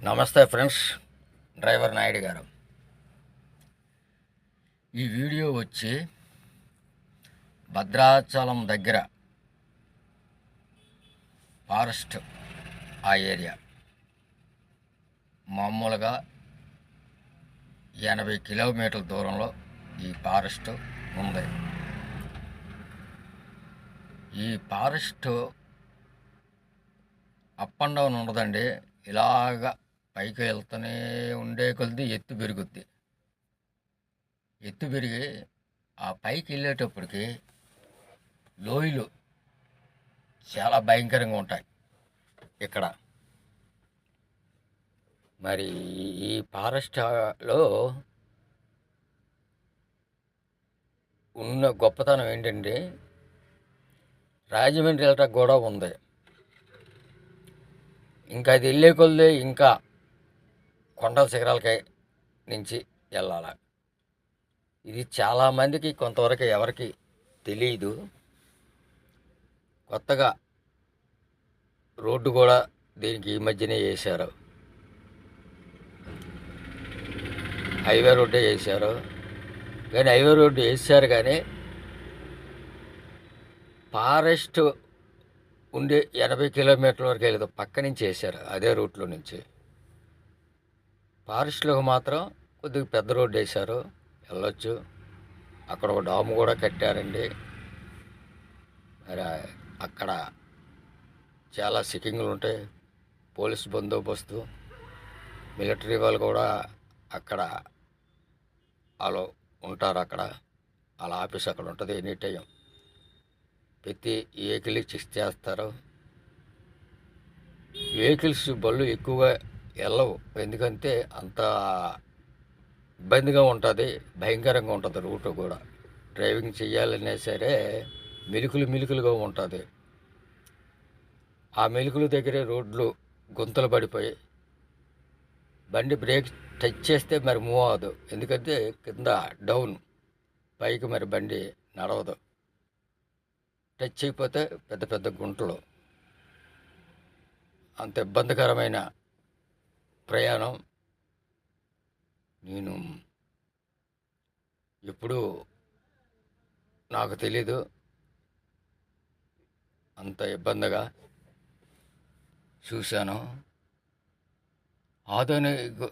నమస్తే friends, driver Naidu గారు. ఈ వీడియో వచ్చి భద్రాచలం దగ్గర ఫారెస్ట్ ఆ ఏరియా మామూలుగా 80 కిలోమీటర్ల దూరంలో ఈ ఫారెస్ట్ ఉంది. ఈ ఫారెస్ట్ అప్ అండ్ డౌన్ ఉండదండి, ఇలాగా పైకి వెళ్తూనే ఉండే కొద్ది ఎత్తు పెరుగుద్ది. ఎత్తు పెరిగి ఆ పైకి వెళ్ళేటప్పటికి లోయలు చాలా భయంకరంగా ఉంటాయి ఇక్కడ. మరి ఈ ఫారెస్ట్లో ఉన్న గొప్పతనం ఏంటంటే రాజమండ్రి వెళ్ళటానికి కూడా ఉంది. ఇంకా అది వెళ్ళే కొద్ది ఇంకా కొండల శిఖరాలకై నుంచి వెళ్ళాల. ఇది చాలామందికి కొంతవరకు ఎవరికి తెలియదు. కొత్తగా రోడ్డు కూడా దీనికి ఈ మధ్యనే వేశారు, హైవే రోడ్డే వేశారు. కానీ హైవే రోడ్డు వేసారు కానీ ఫారెస్ట్ ఉండే 80 కిలోమీటర్ల వరకు వెళ్ళదు, పక్క నుంచి వేశారు అదే రూట్లో నుంచి. ఫారెస్ట్లోకి మాత్రం కొద్దిగా పెద్ద రోడ్డు వేశారు, వెళ్ళొచ్చు. అక్కడ ఒక డాము కూడా కట్టారండి. మరి అక్కడ చాలా చెకింగ్లు ఉంటాయి, పోలీస్ బందోబస్తు, మిలిటరీ వాళ్ళు కూడా అక్కడ వాళ్ళు ఉంటారు. అక్కడ వాళ్ళ ఆఫీస్ అక్కడ ఉంటుంది ఎనీ టైం. ప్రతి వెహికల్ చెక్ చేస్తారు. వెహికల్స్ బళ్ళు ఎక్కువగా వెళ్ళవు, ఎందుకంటే అంత ఇబ్బందిగా ఉంటుంది, భయంకరంగా ఉంటుంది. రూట్ కూడా డ్రైవింగ్ చేయాలనే సరే మిలుకులుగా ఉంటుంది. ఆ మెలుకుల దగ్గరే రోడ్లు గుంతలు పడిపోయి బండి బ్రేక్ టచ్ చేస్తే మరి మూవ్ అవ్వదు, ఎందుకంటే కింద డౌన్, పైకి మరి బండి నడవదు. టచ్ అయిపోతే పెద్ద పెద్ద గుంటలు. అంత ఇబ్బందికరమైన ప్రయాణం నేను ఎప్పుడూ నాకు తెలీదు అంత ఇబ్బందిగా చూశాను. ఆధునిక